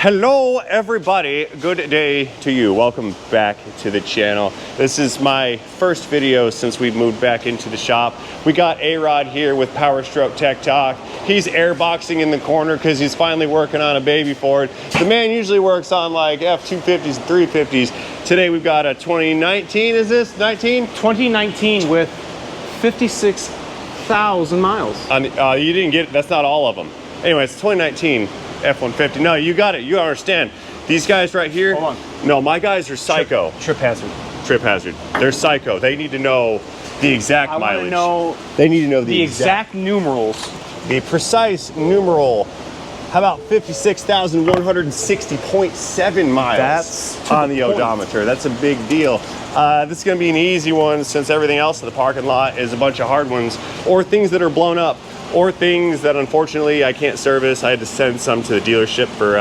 Hello everybody, good day to you. Welcome back to the channel. This is my first video since we've moved back into the shop. We got A-Rod here with Power Stroke Tech Talk. He's airboxing in the corner because he's finally working on a baby Ford. The man usually works on like F250s and 350s. Today we've got a 2019, is this 19? 2019 with 56,000 miles. You didn't get it, that's not all of them. Anyway, it's 2019. F150. No, you got it. You understand. These guys right here. Hold on. No, my guys are psycho. Trip hazard. Trip hazard. They're psycho. They need to know the exact mileage. They need to know the exact numerals. The precise numeral. How about 56,160.7 miles? That's on the odometer. That's a big deal. This is going to be an easy one since everything else in the parking lot is a bunch of hard ones or things that are blown up. Or things that unfortunately I can't service. I had to send some to the dealership for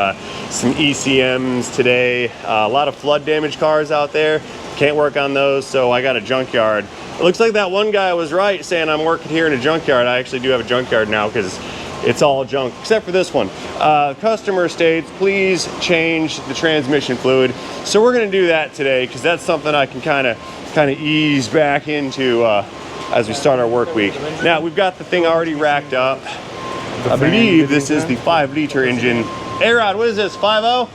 some ECMs today. A lot of flood damage cars out there. Can't work on those, so I got a junkyard. It looks like that one guy was right saying I'm working here in a junkyard. I actually do have a junkyard now because it's all junk, except for this one. Customer states, please change the transmission fluid. So we're gonna do that today because that's something I can kind of ease back into as we start our work week. Now we've got the thing already racked up. I believe this is the 5-liter engine. A-Rod, what is this, 5.0?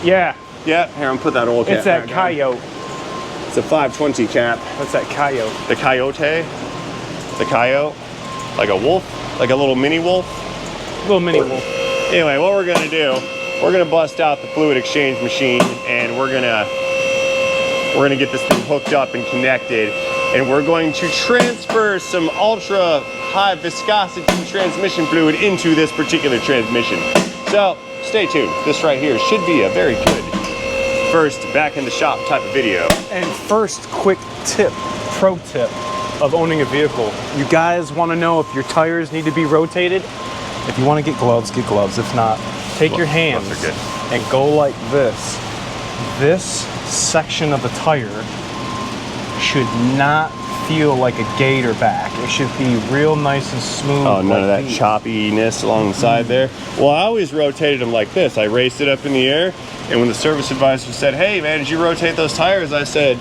Yeah. Yeah, here, I'm put that old cap. It's that Coyote. It's a 520 cap. What's that Coyote? The Coyote? The Coyote? Like a wolf? Like a little mini wolf? Little mini wolf. Anyway, what we're gonna do, we're gonna bust out the fluid exchange machine and we're gonna get this thing hooked up and connected. And we're going to transfer some ultra high viscosity transmission fluid into this particular transmission. So stay tuned. This right here should be a very good first back in the shop type of video. And first quick tip, pro tip of owning a vehicle. You guys want to know if your tires need to be rotated? If you want to get gloves, get gloves. If not, take your hands and go like this. This section of the tire should not feel like a gator back. It should be real nice and smooth. Oh, none of that choppiness along the side there. Well, I always rotated them like this. I raised it up in the air, and when the service advisor said, hey man, did you rotate those tires? I said,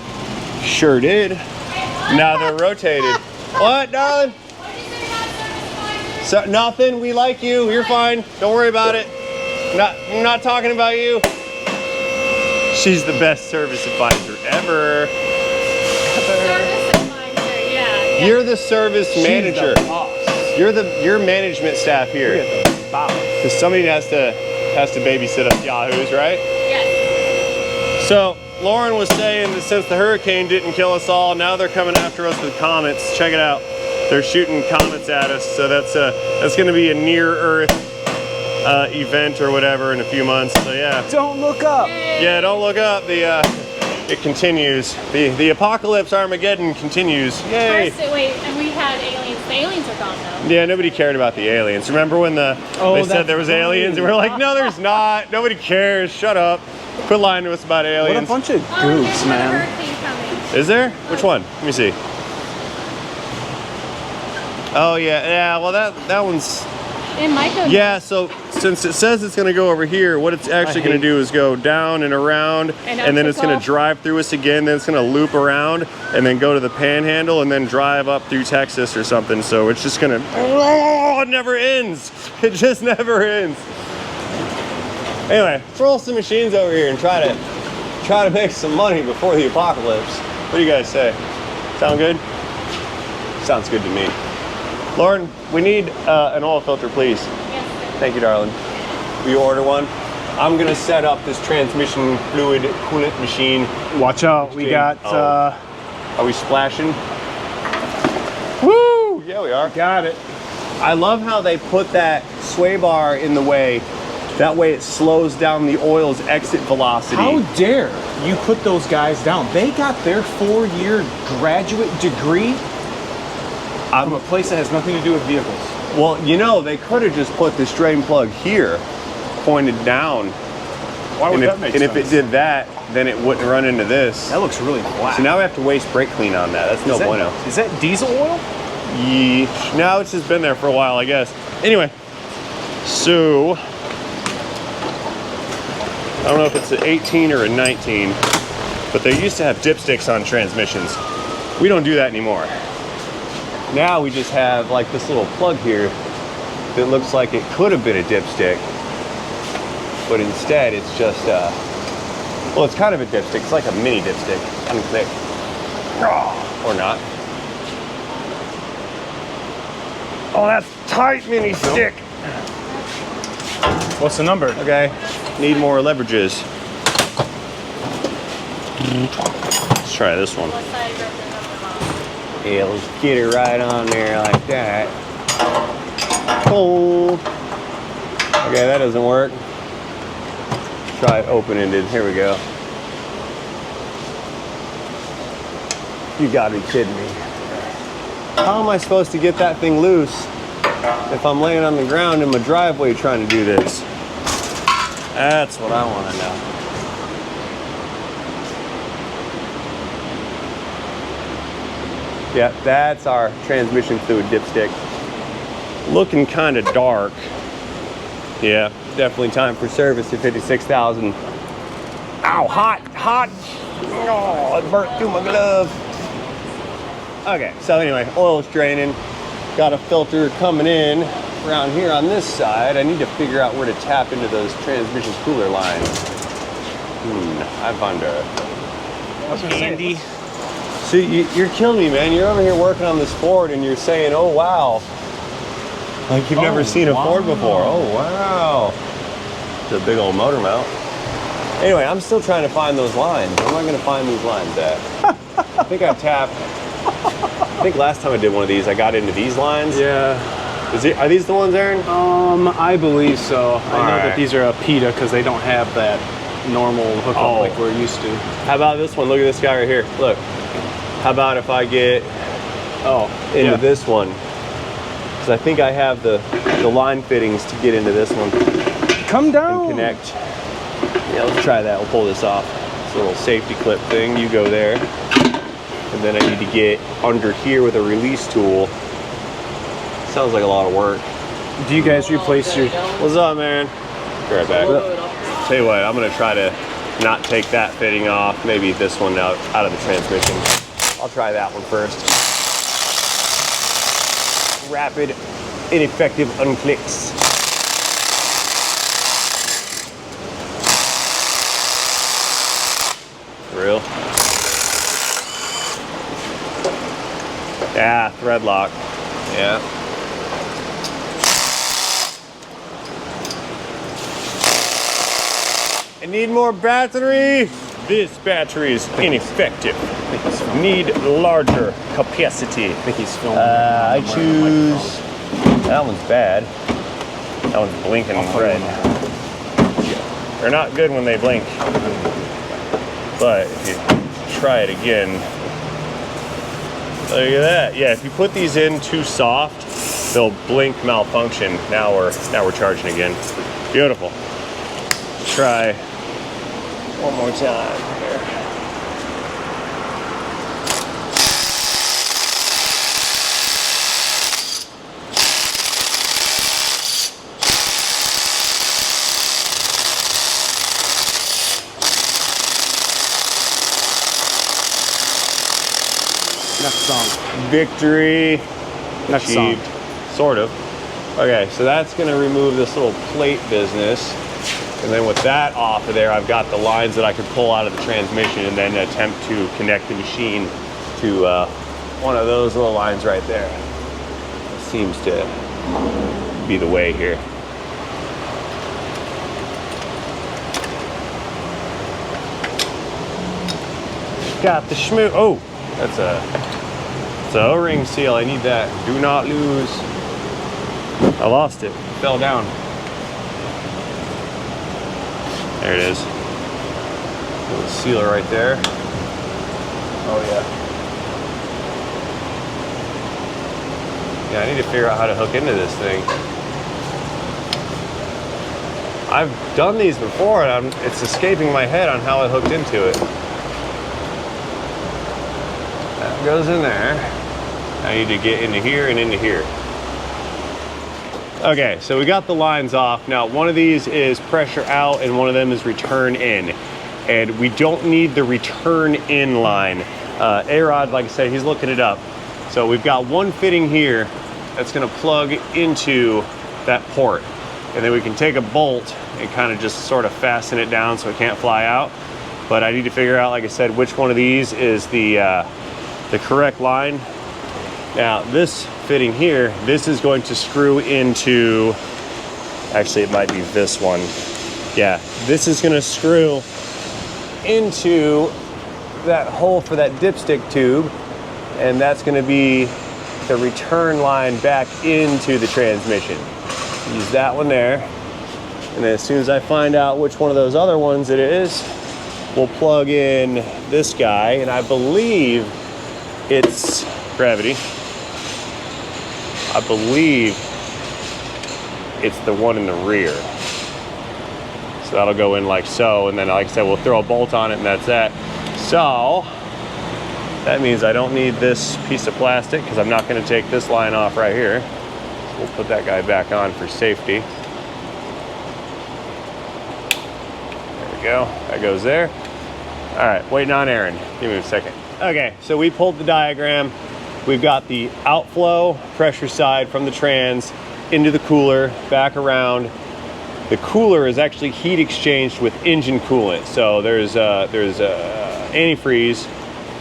sure did. Now they're rotated. What, darling? So, nothing, we like you, you're fine. Don't worry about it. I'm not talking about you. She's the best service advisor ever. You're the service manager. You're management staff here. Because somebody has to babysit us yahoos, right? Yes. So Lauren was saying that since the hurricane didn't kill us all, now they're coming after us with comets. Check it out. They're shooting comets at us. So that's going to be a near Earth event or whatever in a few months. So yeah. Don't look up. Yeah, don't look up. It continues. The apocalypse Armageddon continues. Yay! Wait, and we had aliens. The aliens are gone though. Yeah, nobody cared about the aliens. Remember when they said there was aliens and we were like, no, there's not. Nobody cares. Shut up. Quit lying to us about aliens. What a bunch of goofs, man. Is there? Which one? Let me see. Oh yeah, well that one's. It might go. Yeah, so since it says it's going to go over here, what it's actually going to do is go down and around, and then it's going to drive through us again, then it's going to loop around, and then go to the panhandle, and then drive up through Texas or something. So it's just going to, it never ends. It just never ends. Anyway, throw some machines over here and try to make some money before the apocalypse. What do you guys say? Sound good? Sounds good to me. Lauren, we need an oil filter, please. Yes, sir. Thank you, darling. Will you order one? I'm gonna set up this transmission fluid coolant machine. Watch out, we got... Are we splashing? Woo! Yeah, we are. Got it. I love how they put that sway bar in the way. That way it slows down the oil's exit velocity. How dare you put those guys down? They got their 4-year graduate degree from a place that has nothing to do with vehicles. Well, you know, they could have just put this drain plug here, pointed down. Why would that make sense? And if it did that, then it wouldn't run into this. That looks really black. So now we have to waste brake clean on that. That's no bueno. Is that diesel oil? Yeah. No, it's just been there for a while, I guess. Anyway, so I don't know if it's an 18 or a 19, but they used to have dipsticks on transmissions. We don't do that anymore. Now we just have like this little plug here that looks like it could have been a dipstick, but instead it's just, well, it's kind of a dipstick. It's like a mini dipstick, kind of thick. Or not. Oh, that's tight mini stick. What's the number? Okay, need more leverages. Let's try this one. What side of the number? Yeah, let's get it right on there like that. Oh. Okay, that doesn't work. Try it open-ended. Here we go. You gotta be kidding me. How am I supposed to get that thing loose if I'm laying on the ground in my driveway trying to do this? That's what I want to know. Yeah, that's our transmission fluid dipstick. Looking kind of dark. Yeah, definitely time for service at 56,000. Ow, hot, hot. Oh, it burnt through my glove. Okay, so anyway, oil's draining. Got a filter coming in around here on this side. I need to figure out where to tap into those transmission cooler lines. I wonder. Handy. See, you're killing me, man. You're over here working on this Ford and you're saying, oh, wow. Like you've never seen a Ford before. Oh, wow. It's a big old motor mount. Anyway, I'm still trying to find those lines. Where am I going to find these lines at? I think I tapped. I think last time I did one of these, I got into these lines. Yeah. Are these the ones, Aaron? I believe so. I know right. that these are a PETA because they don't have that normal hookup like we're used to. How about this one? Look at this guy right here. Look. How about if I get into this one? Because I think I have the line fittings to get into this one. Come down. And connect. Yeah, let's try that. We'll pull this off. It's a little safety clip thing. You go there. And then I need to get under here with a release tool. Sounds like a lot of work. Do you guys replace your... What's up, man? Be right back. Tell you what, I'm gonna try to not take that fitting off. Maybe this one out of the transmission. I'll try that one first. Rapid, ineffective unclicks. For real? Yeah, thread lock. Yeah. I need more battery. This battery is ineffective. Need larger capacity. I think he's filming. I choose. That one's bad. That one's blinking red. They're not good when they blink. But if you try it again, look at that. Yeah, if you put these in too soft, they'll blink malfunction. Now we're charging again. Beautiful. Try one more time here. Next song. Victory Next achieved. song. Sort of. Okay, so that's gonna remove this little plate business. And then with that off of there, I've got the lines that I could pull out of the transmission and then attempt to connect the machine to one of those little lines right there. It seems to be the way here. Got the schmoo. Oh, it's a O-ring seal. I need that. Do not lose. I lost it. It fell down. There it is. Little sealer right there. Oh yeah. Yeah, I need to figure out how to hook into this thing. I've done these before and it's escaping my head on how I hooked into it. That goes in there. I need to get into here and into here. Okay, so we got the lines off. Now, one of these is pressure out and one of them is return in. And we don't need the return in line. A-Rod, like I said, he's looking it up. So we've got one fitting here that's gonna plug into that port. And then we can take a bolt and kind of just sort of fasten it down so it can't fly out. But I need to figure out, like I said, which one of these is the correct line. Now this fitting here, this is going to screw into, actually it might be this one. Yeah, this is gonna screw into that hole for that dipstick tube, and that's gonna be the return line back into the transmission. Use that one there, and then as soon as I find out which one of those other ones it is, we'll plug in this guy, and I believe it's gravity. I believe it's the one in the rear. So that'll go in like so, and then like I said, we'll throw a bolt on it and that's that. So that means I don't need this piece of plastic because I'm not gonna take this line off right here. So we'll put that guy back on for safety. There we go, that goes there. All right, waiting on Aaron, give me a second. Okay, so we pulled the diagram. We've got the outflow pressure side from the trans into the cooler, back around. The cooler is actually heat exchanged with engine coolant. So there's antifreeze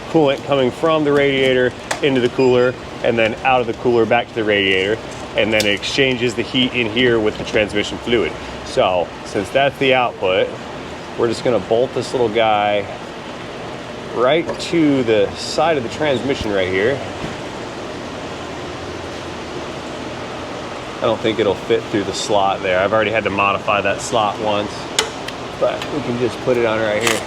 coolant coming from the radiator into the cooler and then out of the cooler back to the radiator. And then it exchanges the heat in here with the transmission fluid. So since that's the output, we're just gonna bolt this little guy right to the side of the transmission right here. I don't think it'll fit through the slot there. I've already had to modify that slot once, but we can just put it on right here.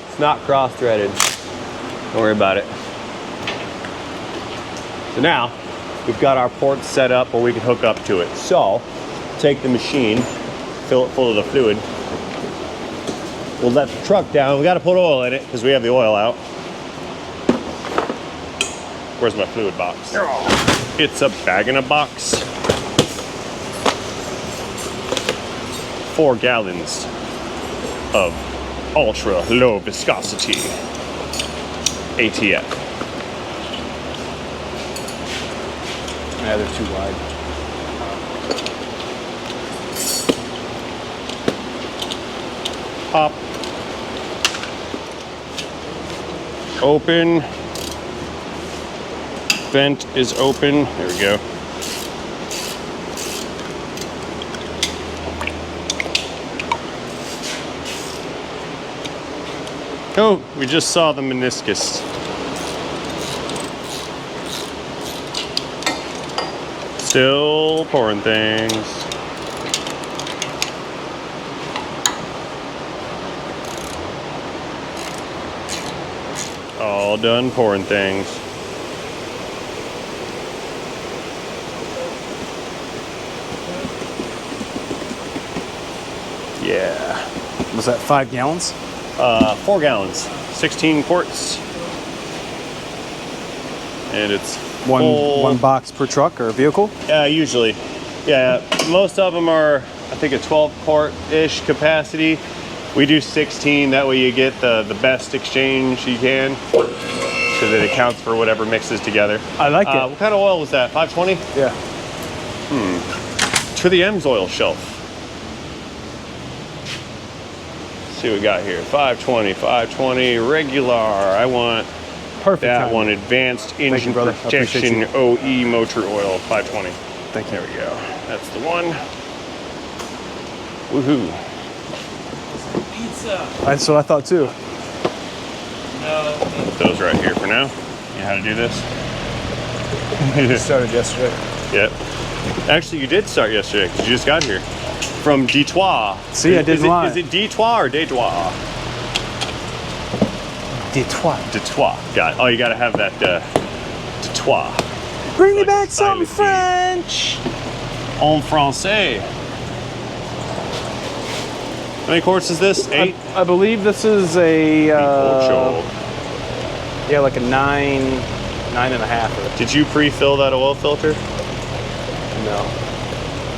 It's not cross-threaded. Don't worry about it. So now, we've got our ports set up where we can hook up to it. So, take the machine, fill it full of the fluid. We'll let the truck down. We got to put oil in it because we have the oil out. Where's my fluid box? It's a bag in a box. 4 gallons of ultra low viscosity ATF. Yeah, they're too wide. Pop. Open. Vent is open. There we go. Oh, we just saw the meniscus. Still pouring things. All done pouring things. Yeah. Was that 5 gallons? 4 gallons, 16 quarts. And it's One box per truck or vehicle? Usually. Yeah, most of them are, I think, a 12 quart-ish capacity. We do 16, that way you get the best exchange you can, because it accounts for whatever mixes together. I like it. What kind of oil was that, 520? Yeah. To the Amsoil shelf. Let's see what we got here. 520, regular. I want Perfect. that timing. one, advanced engine brother. I appreciate protection OE motor oil, 520. Thank you. There we go. That's the one. Woohoo. That's what I thought too. Put those right here for now. You know how to do this? Started yesterday. Yep. Actually, you did start yesterday because you just got here. From Detroit. See, I didn't lie. Is it Detroit or Detroit? Detroit. Detroit. Got it. Oh, you got to have that Detroit. Bring me Like back some silent French. En français. How many quarts is this? 8? I believe this is a Yeah, like a 9.5. Did you pre-fill that oil filter? No.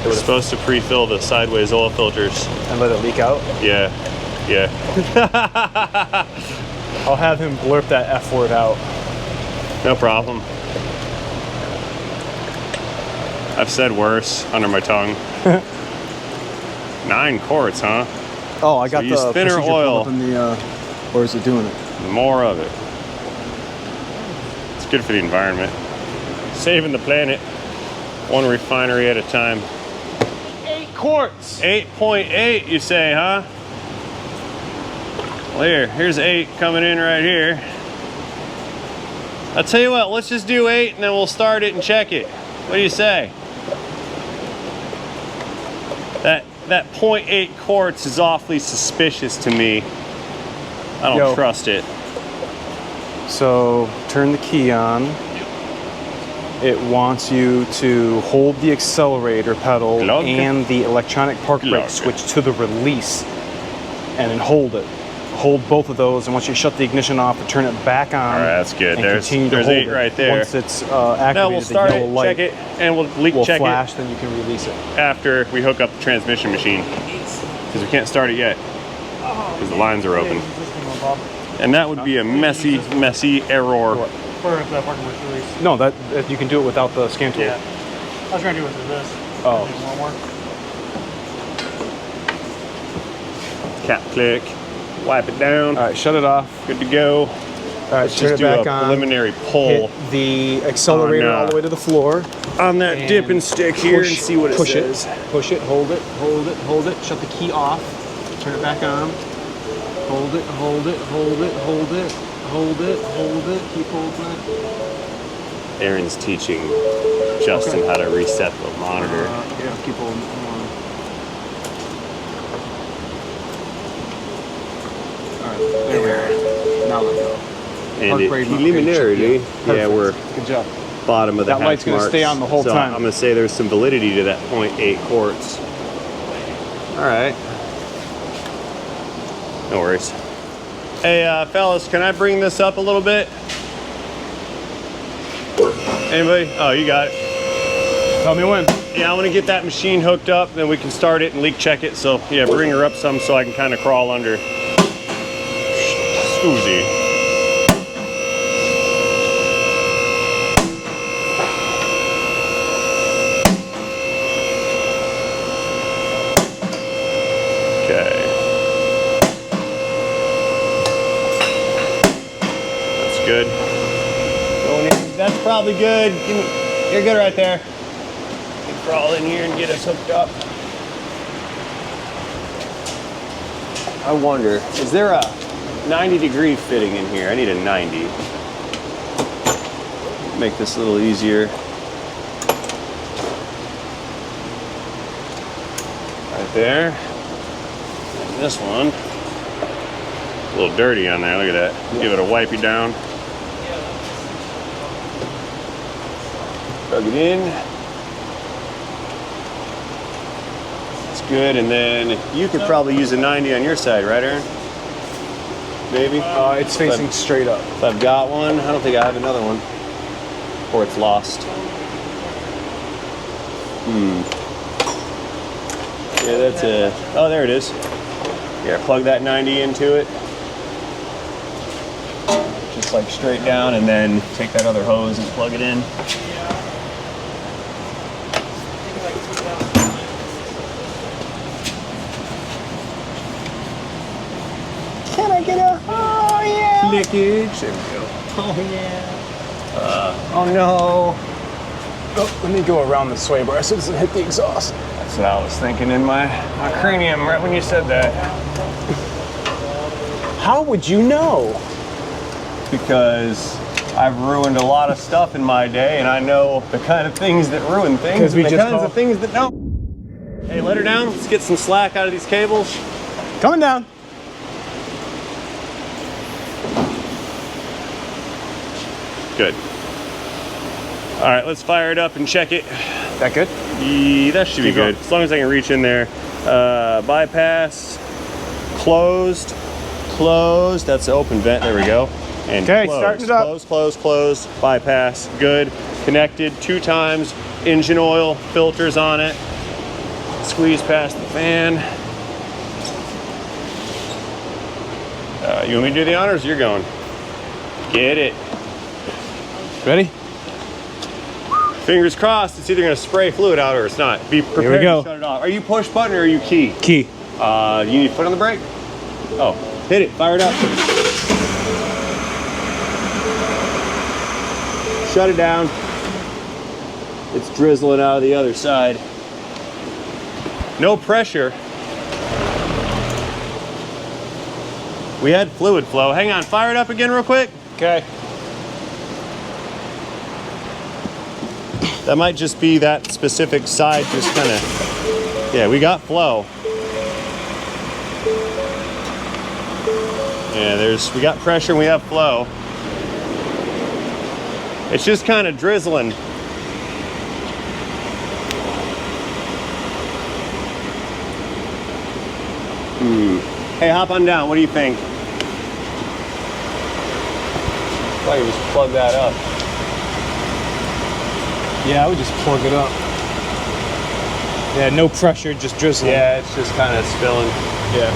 We're supposed to pre-fill the sideways oil filters. And let it leak out? Yeah, yeah. I'll have him blurp that F word out. No problem. I've said worse under my tongue. 9 quarts, huh? Oh, I got use the thinner procedure oil. pulled up in the, or is it doing it? More of it. It's good for the environment. Saving the planet. One refinery at a time. 8 quarts! 8.8, you say, huh? Well, here's 8 coming in right here. I'll tell you what, let's just do 8 and then we'll start it and check it. What do you say? That 0.8 quarts is awfully suspicious to me. I don't trust it. So turn the key on. It wants you to hold the accelerator pedal and the electronic park brake switch to the release and then hold it. Hold both of those, and once you shut the ignition off and turn it back on. All right, that's good. There's 8 right there. Once it's activated, now we'll start the yellow light check it, and we'll check flash, it. then you can release it. After we hook up the transmission machine. Because we can't start it yet. Because the lines are open. And that would be a messy, messy error. No, that you can do it without the scan tool. Yeah. I was trying to do it with this. Oh. Cap click. Wipe it down. All right, shut it off. Good to go. All right, Let's turn just it back do a on. preliminary pull Hit the accelerator all the way to the floor. on that dipping stick here and see what it says. Push it, hold it, hold it, hold it. Shut the key off. Turn it back on. Hold it, hold it, hold it, hold it, hold it, hold it. Keep holding it. Aaron's teaching Justin how to reset the monitor. Yeah, keep holding it. All right, there we are. Now let go. And preliminarily, yeah, we're good job. bottom of the That light's hash gonna stay marks. on the whole So time. I'm gonna say there's some validity to that 0.8 quarts. All right. No worries. Hey, fellas, can I bring this up a little bit? Anybody? Oh, you got it. Tell me when. Yeah, I want to get that machine hooked up, then we can start it and leak check it. So yeah, bring her up some so I can kind of crawl under. Scoozy. Okay. That's good. Going in. That's probably good. You're good right there. You can crawl in here and get us hooked up. I wonder, is there a 90-degree fitting in here? I need a 90. Make this a little easier. Right there. And this one, a little dirty on there. Look at that. Give it a wipey down. Plug it in. That's good. And then you could probably use a 90 on your side, right, Aaron? Maybe? It's facing straight up. If I've got one, I don't think I have another one. Or it's lost. Yeah, that's a... Oh, there it is. Yeah, plug that 90 into it. Just like straight down, and then take that other hose and plug it in. Can I get a... Oh, yeah! Lickage. There we go. Oh yeah. Oh, no. Oh, let me go around the sway bar so it doesn't hit the exhaust. That's what I was thinking in my cranium right when you said that. How would you know? Because I've ruined a lot of stuff in my day, and I know the kind of things that ruin things, and the kinds of things that don't. Hey, let her down. Let's get some slack out of these cables. Coming down. Good. All right, let's fire it up and check it. That good? Yeah, that should be Keep good. going. As long as I can reach in there. Bypass, closed, closed. That's the open vent, there we go. And Okay, close, starting it up. close, close, close, bypass, good. Connected 2 times, engine oil, filters on it. Squeeze past the fan. You want me to do the honors? You're going. Get it. Ready? Fingers crossed, it's either gonna spray fluid out or it's not. Be prepared Here we go. to shut it off. Are you push button or are you key? Key. You need to foot on the brake? Oh, hit it, fire it up. Shut it down. It's drizzling out of the other side. No pressure. We had fluid flow. Hang on, fire it up again real quick. Okay. That might just be that specific side just kind of, yeah, we got flow. Yeah, we got pressure and we have flow. It's just kind of drizzling. Hey, hop on down. What do you think? Probably just plug that up. Yeah, I would just plug it up. Yeah, no pressure, just drizzling. Yeah, it's just kind of spilling. Yeah.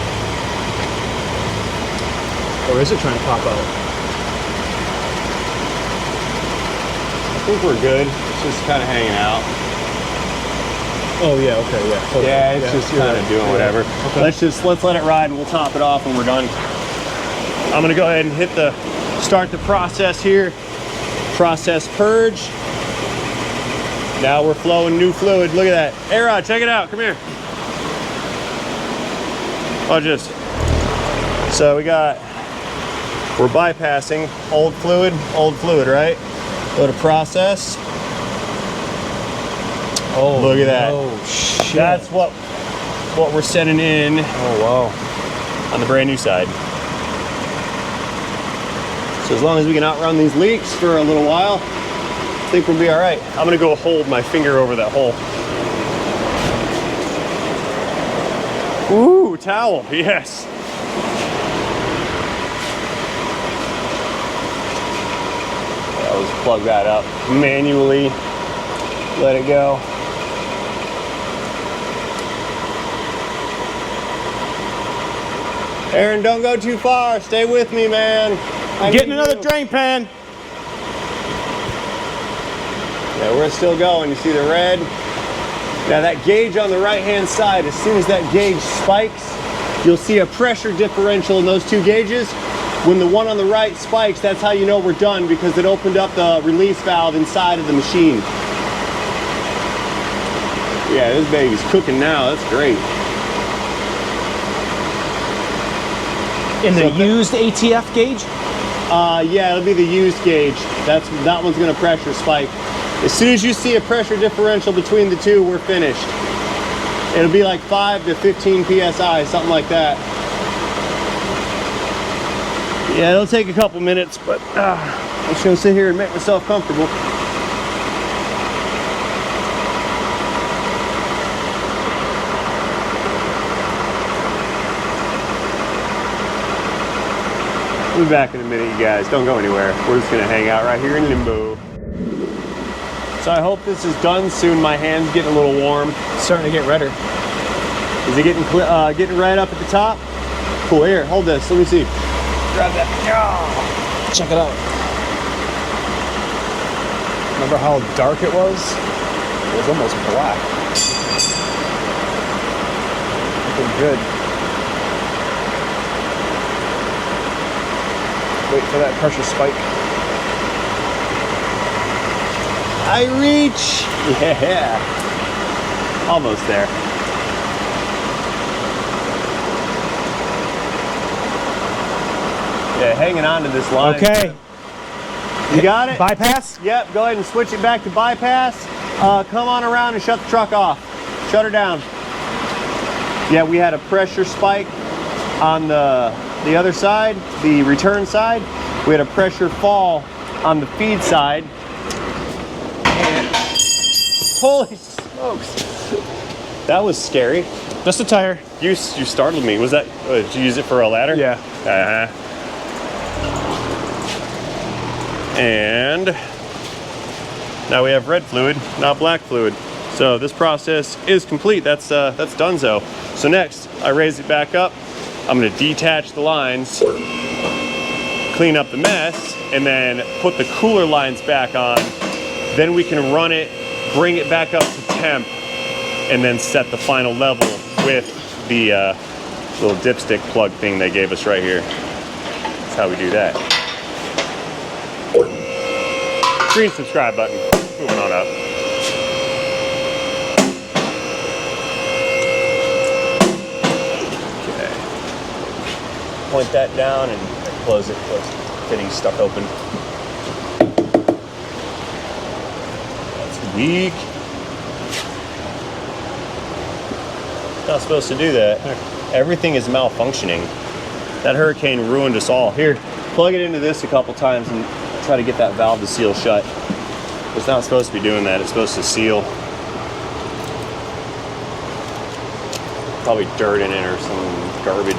Or is it trying to pop out? I think we're good. It's just kind of hanging out. Oh yeah, okay, yeah. Totally. Yeah, it's just kind of doing whatever. Okay. Let's let it ride and we'll top it off when we're done. I'm gonna go ahead and start the process here. Process purge. Now we're flowing new fluid. Look at that. Hey Rod, check it out. Come here. Watch this. So we're bypassing old fluid, right? Go to process. Oh, look at that. Oh shit. That's what we're sending in. Oh wow. On the brand new side. So as long as we can outrun these leaks for a little while, I think we'll be all right. I'm gonna go hold my finger over that hole. Ooh, towel, yes. I'll just plug that up manually, let it go. Aaron, don't go too far. Stay with me, man. Getting another drain pan. Yeah, we're still going. You see the red? Now that gauge on the right-hand side, as soon as that gauge spikes, you'll see a pressure differential in those 2 gauges. When the one on the right spikes, that's how you know we're done, because it opened up the release valve inside of the machine. Yeah, this baby's cooking now. That's great. In the used ATF gauge? Yeah, it'll be the used gauge. That one's gonna pressure spike. As soon as you see a pressure differential between the 2, we're finished. It'll be like 5 to 15 PSI, something like that. Yeah, it'll take a couple minutes, but I'm just gonna sit here and make myself comfortable. We'll be back in a minute, you guys. Don't go anywhere. We're just gonna hang out right here in limbo. So I hope this is done soon. My hand's getting a little warm. It's starting to get redder. Is it getting red up at the top? Cool, here, hold this. Let me see. Grab that. Check it out. Remember how dark it was? It was almost black. Looking good. Wait for that pressure spike. I reach. Yeah. Almost there. Yeah, hanging on to this line. Okay. You got it? Bypass? Yep, go ahead and switch it back to bypass. Come on around and shut the truck off. Shut her down. Yeah, we had a pressure spike on the other side, the return side. We had a pressure fall on the feed side. And holy smokes. That was scary. Just a tire. You startled me. Was that, did you use it for a ladder? Yeah. And now we have red fluid, not black fluid. So this process is complete. That's donezo. So next, I raise it back up. I'm gonna detach the lines, clean up the mess, and then put the cooler lines back on. Then we can run it, bring it back up to temp, and then set the final level with the little dipstick plug thing they gave us right here. That's how we do that. Green subscribe button. Moving on up. Okay. Point that down and close it. Close it. Fitting stuck open. That's weak. Not supposed to do that. Everything is malfunctioning. That hurricane ruined us all. Here, plug it into this a couple times and try to get that valve to seal shut. It's not supposed to be doing that. It's supposed to seal. Probably dirt in it or some garbage.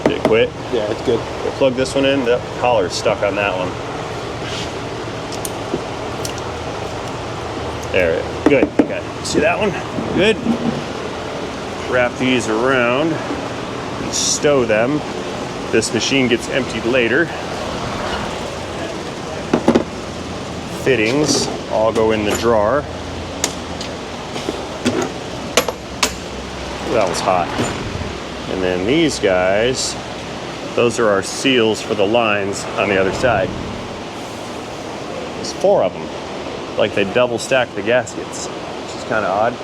Did it quit? Yeah, it's good. We'll plug this one in. The collar's stuck on that one. There, good, okay. See that one? Good. Wrap these around and stow them. This machine gets emptied later. Fittings all go in the drawer. That was hot. And then these guys, those are our seals for the lines on the other side. There's 4 of them. Like they double stack the gaskets, which is kind of odd.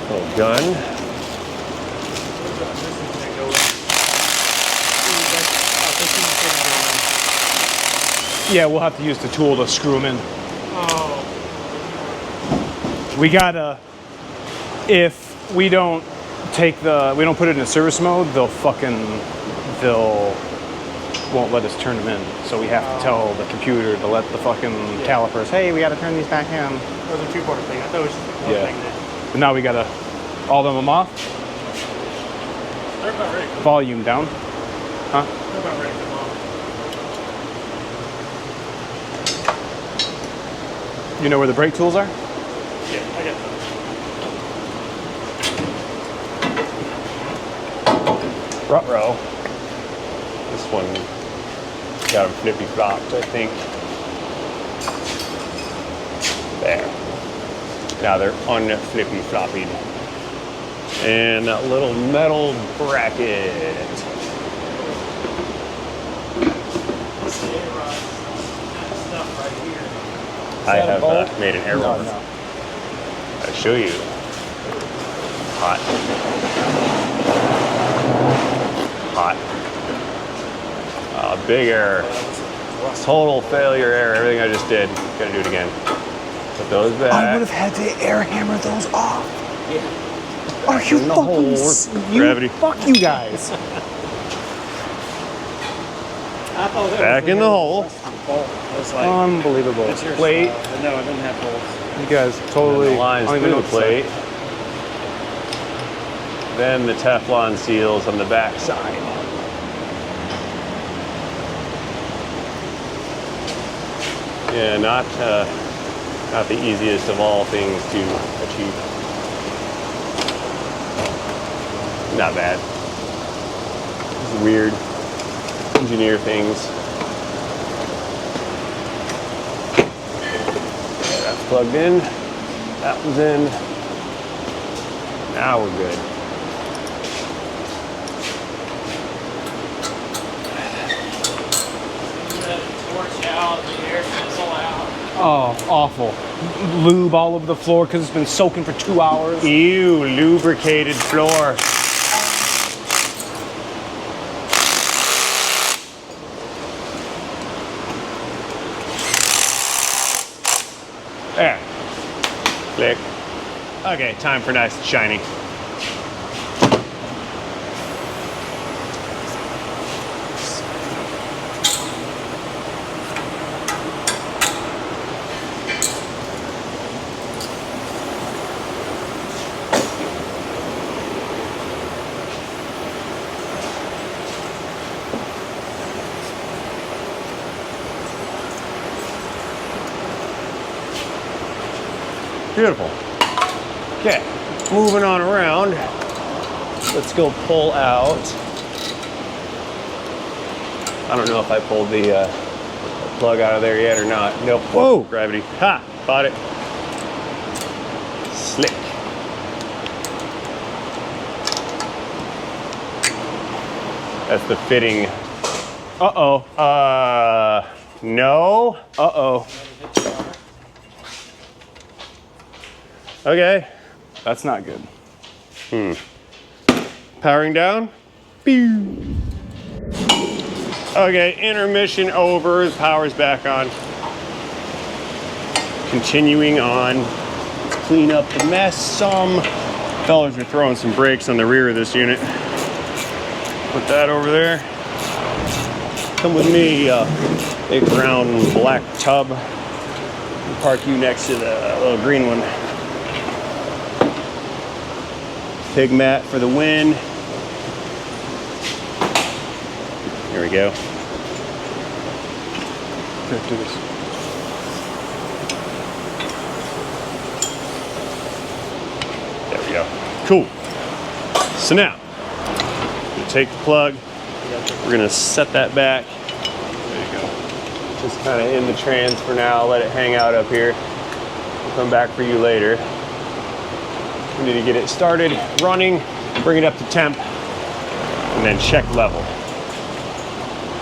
Little gun. Yeah, we'll have to use the tool to screw them in. Oh. We gotta, if we don't put it in service mode, they'll won't let us turn them in. So we have to tell the computer to let the fucking calipers, hey, we gotta turn these back in. That was a 2-part thing. I thought it was just one thing. But now we gotta all them off. They're about ready. Volume down. Huh? They're about ready to come off. You know where the brake tools are? Yeah, I got them. Ruh-roh. This one got them flippy flopped, I think. There. Now they're unflippy floppied. And that little metal bracket. I have made an error. No. I'll show you. Hot. Hot. Big error. Total failure error. Everything I just did. Gotta do it again. Put those back. I would have had to air hammer those off. Yeah. Are you in the fucking hole. Gravity. Fuck you guys. Back in the hole. It's like, Unbelievable. it's your Plate. style, but no, it doesn't have holes. You guys totally. And the lines I don't even through know the what to say. plate. Then the Teflon seals on the back side. Yeah, not the easiest of all things to achieve. Not bad. It's weird. Engineer things. Okay, that's plugged in. That one's in. Now we're good. Oh, awful. Lube all over the floor because it's been soaking for 2 hours. Ew, lubricated floor. There. Click. Okay, time for nice and shiny. Beautiful. Okay, moving on around. Let's go pull out. I don't know if I pulled the plug out of there yet or not. Nope. Whoa! Gravity. Ha! Caught it. Slick. That's the fitting. Uh-oh. No. Uh-oh. Okay. That's not good. Powering down. Pew. Okay, intermission over. Power's back on. Continuing on. Let's clean up the mess some. Fellas are throwing some brakes on the rear of this unit. Put that over there. Come with me, big round black tub. Park you next to the little green one. Pig mat for the win. Here we go. Here, do this. There we go. Cool. So now, we take the plug. We're gonna set that back. There you go. Just kind of in the trans for now. Let it hang out up here. We'll come back for you later. We need to get it started, running, bring it up to temp, and then check level.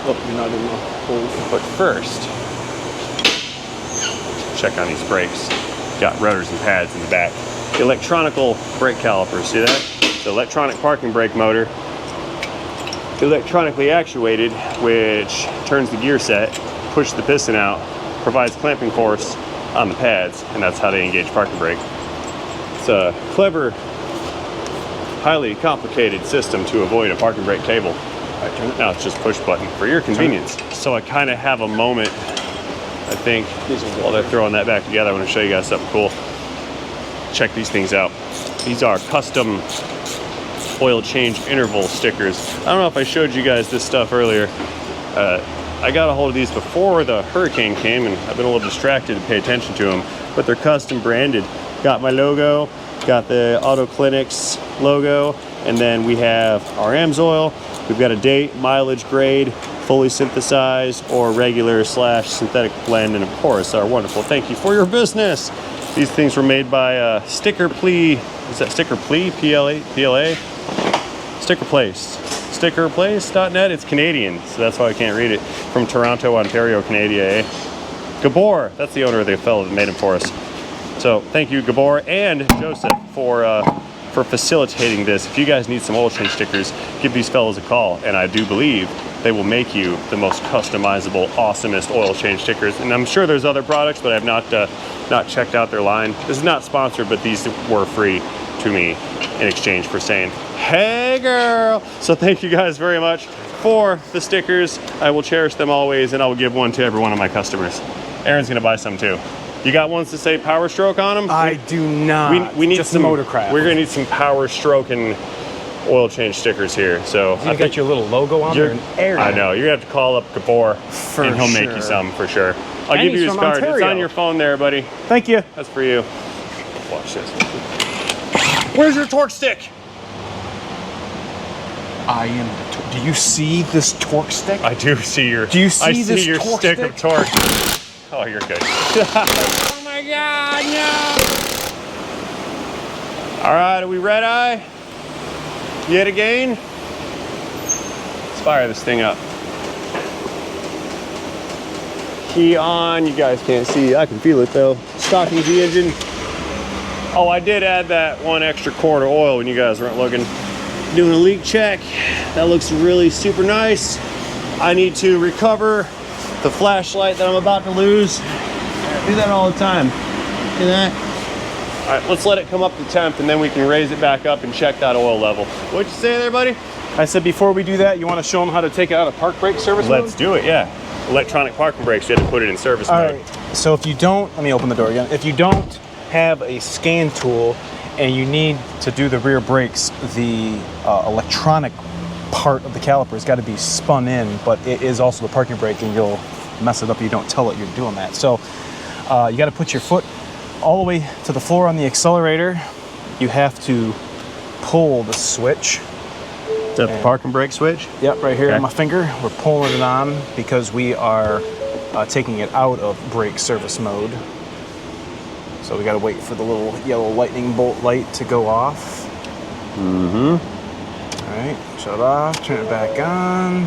Oh, you're not in the hole. But first, check on these brakes. Got rudders and pads in the back. Electronical brake calipers, see that? It's an electronic parking brake motor, electronically actuated, which turns the gear set, pushes the piston out, provides clamping force on the pads, and that's how they engage parking brake. It's a clever, highly complicated system to avoid a parking brake cable. Now it's just push button for your convenience. So I kind of have a moment, I think, while they're throwing that back together. I want to show you guys something cool. Check these things out. These are custom oil change interval stickers. I don't know if I showed you guys this stuff earlier. I got a hold of these before the hurricane came, and I've been a little distracted to pay attention to them, but they're custom branded. Got my logo, got the Auto Clinics logo, and then we have our Amsoil. We've got a date, mileage, grade, fully synthesized or regular / synthetic blend, and of course our wonderful thank you for your business. These things were made by Sticker Plea. Is that Sticker Plea? PLA? Sticker Place. Stickerplace.net. It's Canadian, so that's why I can't read it. From Toronto, Ontario, Canada. Gabor, that's the owner of the fellow that made them for us. So thank you, Gabor and Joseph, for facilitating this. If you guys need some oil change stickers, give these fellows a call, and I do believe they will make you the most customizable, awesomest oil change stickers. And I'm sure there's other products, but I've not checked out their line. This is not sponsored, but these were free to me in exchange for saying, hey girl. So thank you guys very much for the stickers. I will cherish them always, and I will give one to every one of my customers. Aaron's gonna buy some too. You got ones to say Power Stroke on them? I do not. We need just some Motorcraft. We're gonna need some Power Stroke and oil change stickers here. So You got your little logo on there. I know. You're gonna have to call up Gabor, and he'll make you some for sure. I'll give you his card. Ontario. It's on your phone there, buddy. Thank you. That's for you. Watch this. Where's your torque stick? I am. Do you see this torque stick? I do see your. Do you see I see this your torque stick stick? of torque. Oh, you're good. Oh my God, no! All right, are we red eye? Yet again? Let's fire this thing up. Key on. You guys can't see. I can feel it though. Stocking the engine. Oh, I did add that one extra quart of oil when you guys weren't looking. Doing a leak check. That looks really super nice. I need to recover the flashlight that I'm about to lose. I do that all the time. See that? All right, let's let it come up to temp, and then we can raise it back up and check that oil level. What'd you say there, buddy? I said before we do that, you want to show them how to take it out of park brake service mode? Let's do it, yeah. Electronic parking brakes, you have to put it in service mode. All right, so if you don't, let me open the door again. If you don't have a scan tool and you need to do the rear brakes, the electronic part of the caliper has got to be spun in, but it is also the parking brake, and you'll mess it up if you don't tell it you're doing that. So you got to put your foot all the way to the floor on the accelerator, you have to pull the switch. Is that the park and brake switch? Yep, right here Okay. on my finger. We're pulling it on because we are taking it out of brake service mode. So we got to wait for the little yellow lightning bolt light to go off. Mm-hmm. All right, shut it off, turn it back on,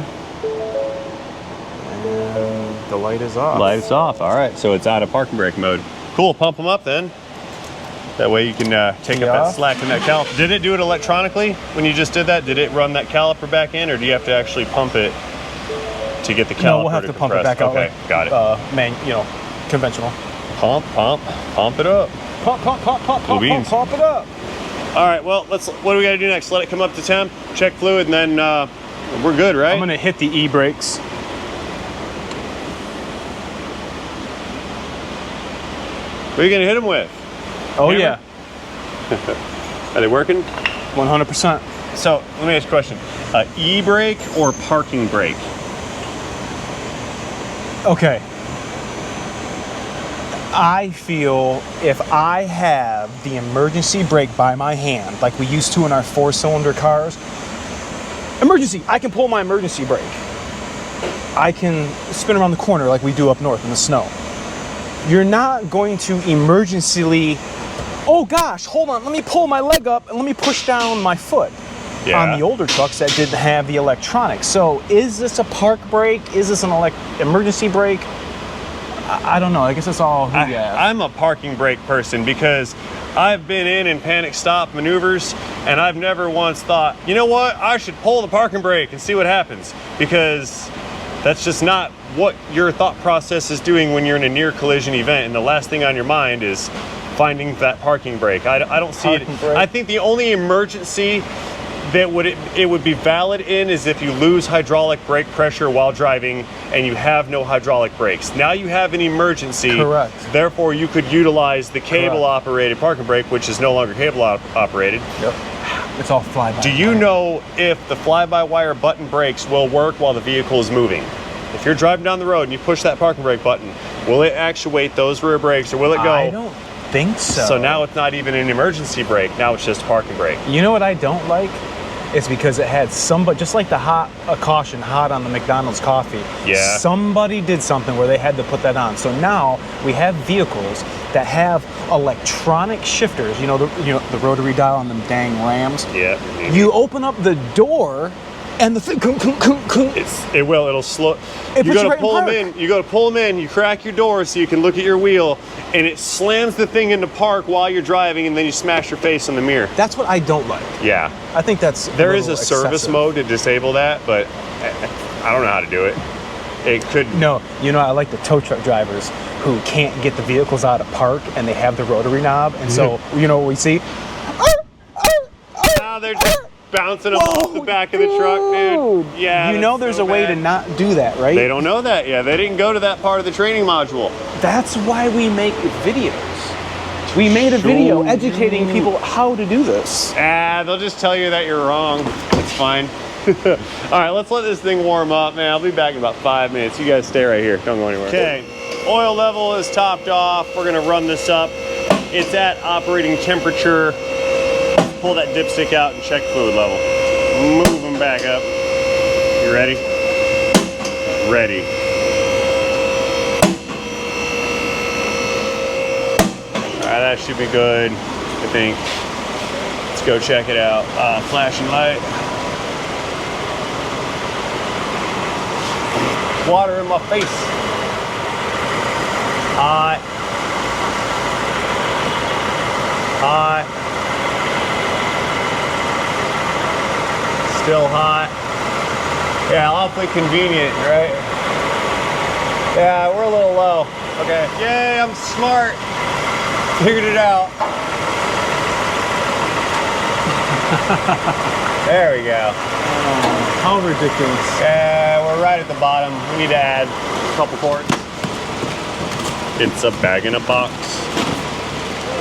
and the light is off. Lights off. All right, so it's out of park and brake mode. Cool, pump them up then. That way you can take up that slack in that caliper. Did it do it electronically when you just did that? Did it run that caliper back in, or do you have to actually pump it to get the caliper? No, we'll have to pump it back out. Okay, got it. Conventional. Pump it up. Pump it up. All right, well, what do we got to do next? Let it come up to temp, check fluid, and then we're good, right? I'm gonna hit the e-brakes. What are you gonna hit them with? Oh Hammer? yeah, Are they working? 100%. So let me ask you a question: e-brake or parking brake? Okay. I feel if I have the emergency brake by my hand, like we used to in our 4-cylinder cars, emergency, I can pull my emergency brake. I can spin around the corner like we do up north in the snow. You're not going to emergencyly, oh gosh, hold on, let me pull my leg up and let me push down my foot. Yeah. On the older trucks that didn't have the electronics. So is this a park brake? Is this an emergency brake? I don't know. I guess it's all who you ask. I'm a parking brake person because I've been in panic stop maneuvers, and I've never once thought, you know what, I should pull the parking brake and see what happens, because that's just not what your thought process is doing when you're in a near collision event, and the last thing on your mind is finding that parking brake. I don't see it. I think the only emergency that it would be valid in is if you lose hydraulic brake pressure while driving and you have no hydraulic brakes. Now you have an emergency. Correct. Therefore, you could utilize the cable-operated parking brake, which is no longer cable-operated. Yep. It's all fly-by. Do you know if the fly-by-wire button brakes will work while the vehicle is moving? If you're driving down the road and you push that parking brake button, will it actuate those rear brakes, or will it go? I don't think so. So now it's not even an emergency brake. Now it's just a parking brake. You know what I don't like? It's because it had somebody, just like the caution hot on the McDonald's coffee. Yeah. Somebody did something where they had to put that on. So now we have vehicles that have electronic shifters. You know the rotary dial on them dang Rams. Yeah. You open up the door, and the thing, It'll slow. It You puts go you to right in pull them park. in. You go to pull them in. You crack your door so you can look at your wheel, and it slams the thing into park while you're driving, and then you smash your face on the mirror. That's what I don't like. Yeah. I think that's There is a little service excessive. mode to disable that, but I don't know how to do it. It could. No, I like the tow truck drivers who can't get the vehicles out of park, and they have the rotary knob, and so you know what we see. Now they're just bouncing off the back of the truck, dude. Yeah. You know that's there's so a way bad. to not do that, right? They don't know that. Yeah, they didn't go to that part of the training module. That's why we make videos. We made a video educating people how to do this. They'll just tell you that you're wrong. It's fine. All right, let's let this thing warm up, man. I'll be back in about 5 minutes. You guys stay right here. Don't go anywhere. Okay, oil level is topped off. We're gonna run this up. It's at operating temperature. Pull that dipstick out and check fluid level. Move them back up. You ready? Ready. All right, that should be good, I think. Let's go check it out. Flashing light. Water in my face. Hot. Hot. Still hot. Yeah, awfully convenient, right? Yeah, we're a little low. Okay. Yay, I'm smart. Figured it out. There we go. How ridiculous. We're right at the bottom. We need to add a couple quarts. It's a bag in a box.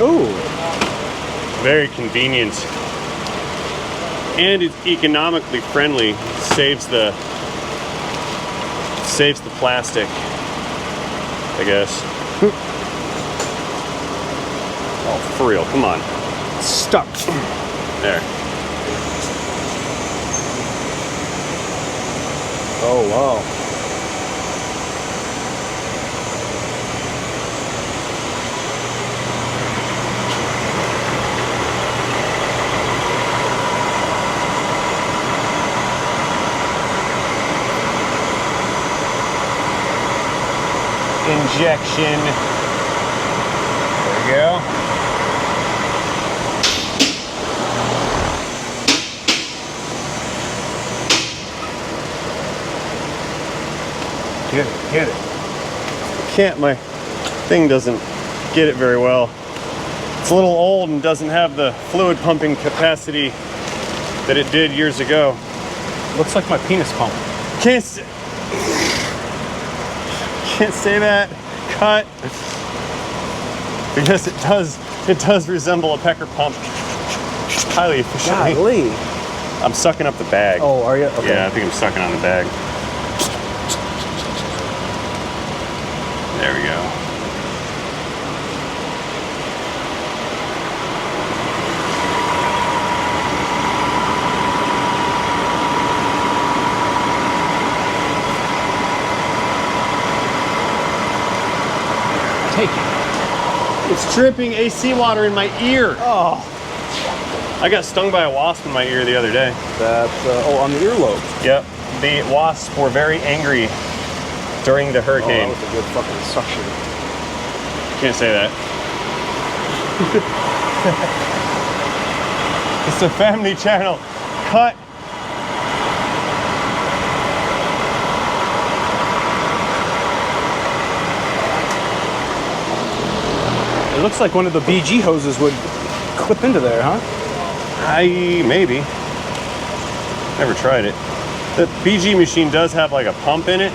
Ooh. Very convenient. And it's economically friendly. Saves the plastic, I guess. Oh, for real, come on. Stuck. There. Oh, wow. Injection. There we go. Get it. Can't, my thing doesn't get it very well. It's a little old and doesn't have the fluid pumping capacity that it did years ago. Looks like my penis pump. Can't say that. Cut. Because it does resemble a pecker pump highly efficiently. Golly. I'm sucking up the bag. Oh, are you? Okay. Yeah, I think I'm sucking on the bag. There we go. Take it. It's dripping AC water in my ear. Oh. I got stung by a wasp in my ear the other day. That's, on the earlobe. Yep. The wasps were very angry during the hurricane. Oh, that was a good fucking suction. Can't say that. It's a family channel. Cut. It looks like one of the BG hoses would clip into there, huh? Maybe. Never tried it. The BG machine does have like a pump in it,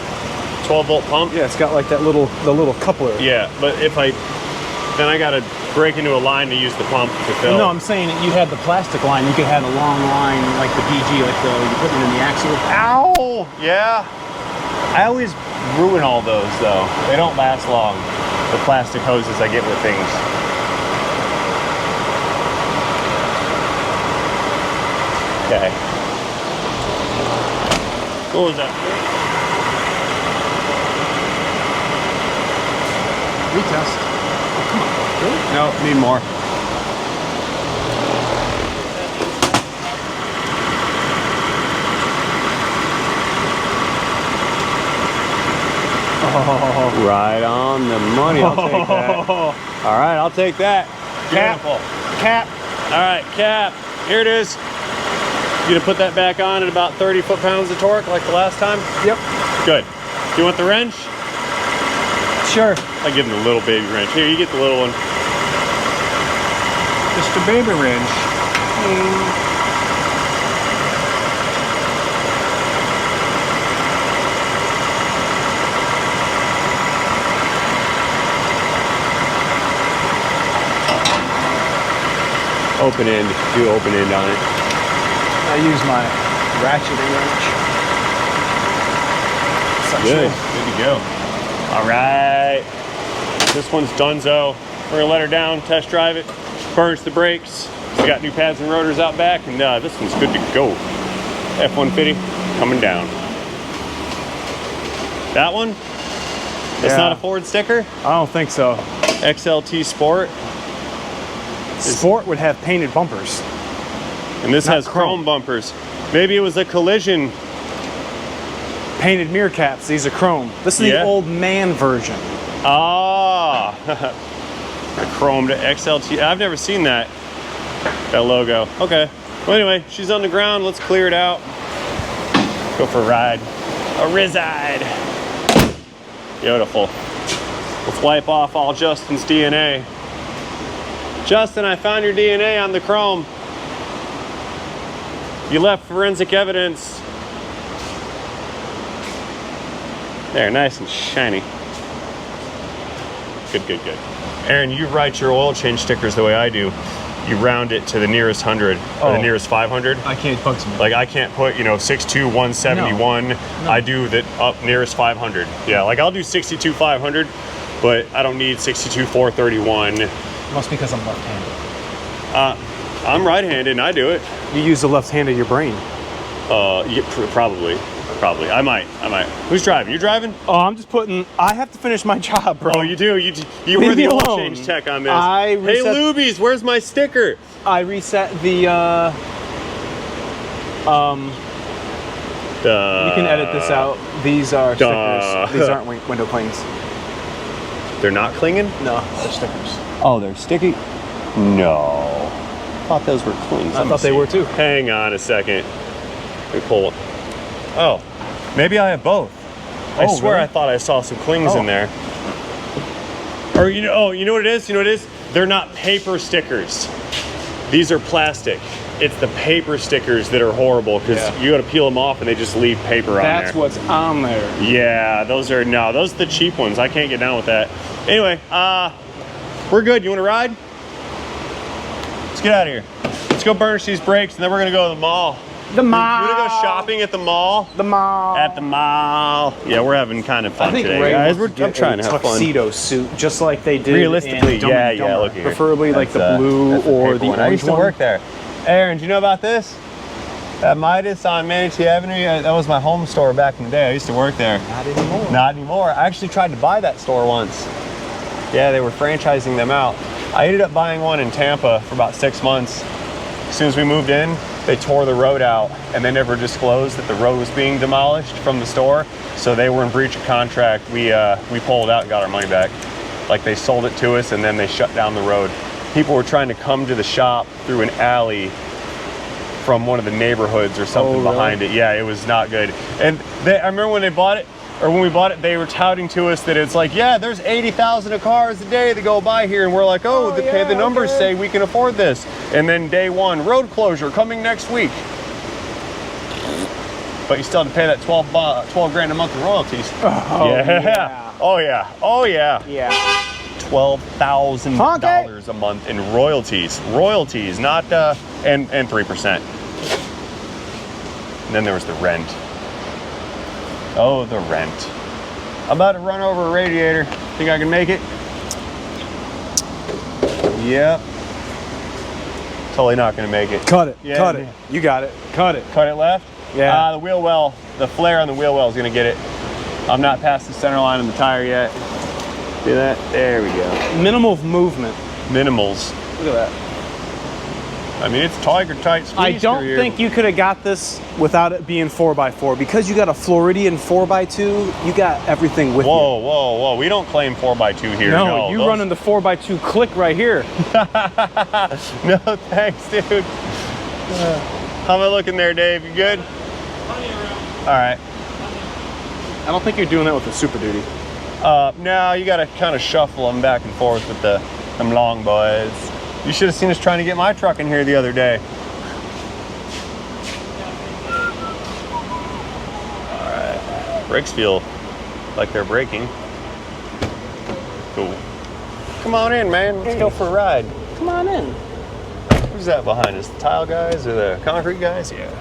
12-volt pump. Yeah, it's got like the little coupler. Yeah, but then I gotta break into a line to use the pump to fill. No, I'm saying you had the plastic line. You could have a long line like the BG, like you put it in the axle. Ow! Yeah. I always ruin all those though. They don't last long. The plastic hoses I get with things. Okay. What was that? Retest. Oh, come on. Really? No, need more. Oh. Right on the money. I'll take that. All right, I'll take that. Cap. Cap. All right, cap. Here it is. You gonna put that back on at about 30 foot-pounds of torque like the last time? Yep. Good. Do you want the wrench? Sure. I give him the little baby wrench. Here, you get the little one. Just a baby wrench. Open end. Do open end on it. I use my ratcheting wrench. Good. Good to go. All right. This one's donezo. We're gonna let her down, test drive it, burnish the brakes. We got new pads and rotors out back, and this one's good to go. F150 coming down. That one? That's not a Ford sticker? I don't think so. XLT Sport. Sport would have painted bumpers. And this Not has chrome bumpers. Maybe it was a collision. Painted mirror caps, these are chrome. This is the old man version. Ah, the chromed XLT. I've never seen that logo. Okay. Well, anyway, she's on the ground. Let's clear it out. Go for a ride. A Rizide. Beautiful. Let's wipe off all Justin's DNA. Justin, I found your DNA on the chrome. You left forensic evidence. There, nice and shiny. Good, good, good. Aaron, you write your oil change stickers the way I do. You round it to the nearest 100 or the nearest 500. I can't bugs me. Like I can't put, 62,171. No. I do the up nearest 500. Yeah, like I'll do 62,500, but I don't need 62,431. Must be because I'm left-handed. I'm right-handed and I do it. You use the left hand of your brain. Yeah, probably. I might. Who's driving? You driving? Oh, I'm just putting. I have to finish my job, bro. Oh, you do. You Leave were the me oil alone. change tech on this. I Hey, reset- Lubies, where's my sticker? I reset the. You can edit this out. These are stickers. These aren't window clings. They're not clinging? No, they're stickers. Oh, they're sticky? No. I thought those were clings. I thought they were too. Hang on a second. Let me pull it. Oh, maybe I have both. I swear really? I thought I saw some clings in there. Or you know what it is? You know what it is? They're not paper stickers. These are plastic. It's the paper stickers that are horrible because you got to peel them off and they just leave paper on there. That's what's on there. Yeah, those are the cheap ones. I can't get down with that. Anyway, we're good. You want to ride? Let's get out of here. Let's go burnish these brakes and then we're gonna go to the mall. The mall. You wanna go shopping at the mall? The mall. At the mall. Yeah, we're having kind of fun today, Ray guys. wants to I'm get trying a to have fun. tuxedo suit, just like they did. Realistically, in Dumb and yeah. Dumber. Look here. Preferably like the That's, blue that's or paper the one. orange I used to one. work there. Aaron, do you know about this? At Midas on Manatee Avenue, that was my home store back in the day. I used to work there. Not anymore. Not anymore. I actually tried to buy that store once. Yeah, they were franchising them out. I ended up buying one in Tampa for about 6 months. As soon as we moved in, they tore the road out and they never disclosed that the road was being demolished from the store. So they were in breach of contract. We pulled out and got our money back. Like they sold it to us and then they shut down the road. People were trying to come to the shop through an alley from one of the neighborhoods or something behind it. Yeah, it was not good. And I remember when they bought it, or when we bought it, they were touting to us that it's like, yeah, there's 80,000 cars a day that go by here. And we're like, the numbers say we can afford this. And then day one, road closure coming next week. But you still have to pay that 12 grand a month in royalties. Oh yeah. Yeah. $12,000 a month in royalties. Royalties, not and 3%. And then there was the rent. Oh, the rent. I'm about to run over a radiator. Think I can make it? Yep. Totally not gonna make it. Cut it. Yeah, Cut it. You got it. Cut it. Cut it left? Yeah. The wheel well, the flare on the wheel well is gonna get it. I'm not past the center line of the tire yet. See that? There we go. Minimal movement. Minimals. Look at that. I mean, it's tiger tight squeeze I don't through here. think you could have got this without it being 4x4. Because you got a Floridian 4x2, you got everything with you. Whoa. We don't claim 4x2 here. No, you running the 4x2 click right here. No, thanks, dude. How am I looking there, Dave? You good? All right. I don't think you're doing that with the Super Duty. No, you got to kind of shuffle them back and forth with them long boys. You should have seen us trying to get my truck in here the other day. All right. Brakes feel like they're braking. Cool. Come on in, man. Let's go for a ride. Come on in. Who's that behind us? The tile guys or the concrete guys? Yeah.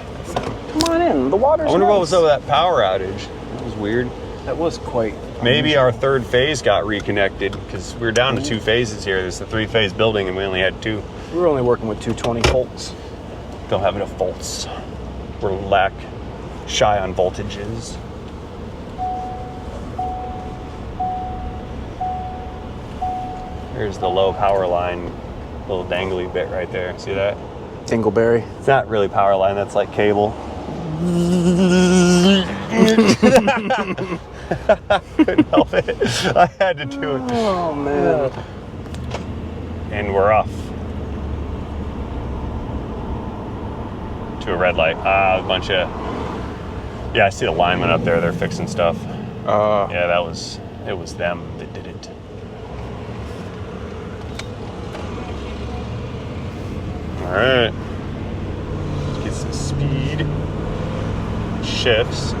Come on in. The water's I wonder what was up with that power outage. That was weird. That was quite. Maybe our third phase got reconnected because we were down to 2 phases here. There's a 3-phase building and we only had 2. We were only working with 220 volts. Don't have enough volts. We're shy on voltages. Here's the low power line, little dangly bit right there. See that? Dingleberry. It's not really power line, that's like cable. Couldn't help it. I had to do it. Oh, man. And we're off to a red light. A bunch of, yeah, I see the linemen up there. They're fixing stuff. Yeah, it was them that did it. All right, let's get some speed. Shifts.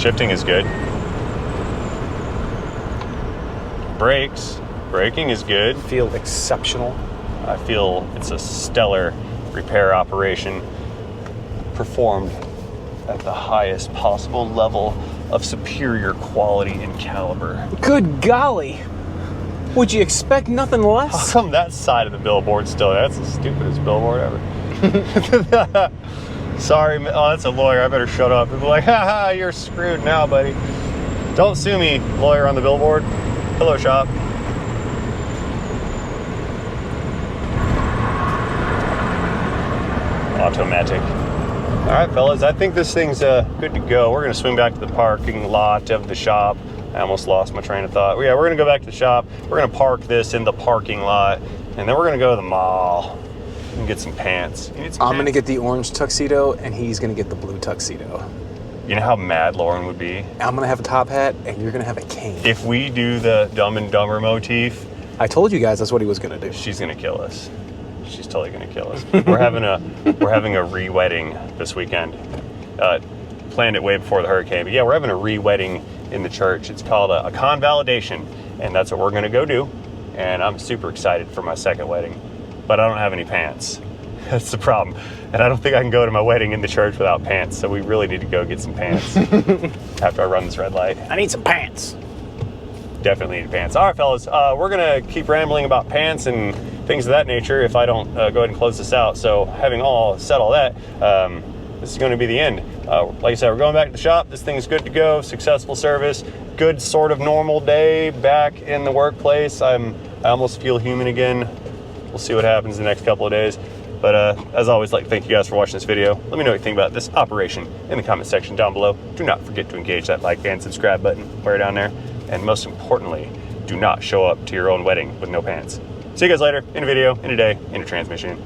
Shifting is good. Brakes. Braking is good. Feel exceptional. I feel it's a stellar repair operation performed at the highest possible level of superior quality and caliber. Good golly. Would you expect nothing How less? come that side of the billboard still? That's the stupidest billboard ever. Sorry, oh, that's a lawyer. I better shut up. People are like, haha, you're screwed now, buddy. Don't sue me, lawyer on the billboard. Pillow shop. Automatic. All right, fellas, I think this thing's good to go. We're gonna swing back to the parking lot of the shop. I almost lost my train of thought. Yeah, we're gonna go back to the shop. We're gonna park this in the parking lot, and then we're gonna go to the mall and get some pants. You need some I'm gonna pants? get the orange tuxedo, and he's gonna get the blue tuxedo. You know how mad Lauren would be I'm gonna have a top hat, and you're gonna have a cane. if we do the Dumb and Dumber motif. I told you guys that's what he was gonna do. She's gonna kill us. She's totally gonna kill us. We're having a re-wedding this weekend. Planned it way before the hurricane, but yeah, we're having a re-wedding in the church. It's called a convalidation, and that's what we're gonna go do. And I'm super excited for my second wedding, but I don't have any pants. That's the problem. And I don't think I can go to my wedding in the church without pants, so we really need to go get some pants after I run this red light. I need some pants. Definitely need pants. All right, fellas, we're gonna keep rambling about pants and things of that nature if I don't go ahead and close this out. So having said all that, this is gonna be the end. Like I said, we're going back to the shop. This thing's good to go, successful service, good sort of normal day back in the workplace. I almost feel human again. We'll see what happens in the next couple of days. But as always, I'd like to thank you guys for watching this video. Let me know what you think about this operation in the comment section down below. Do not forget to engage that like and subscribe button where down there. And most importantly, do not show up to your own wedding with no pants. See you guys later in a video, in a day, in a transmission.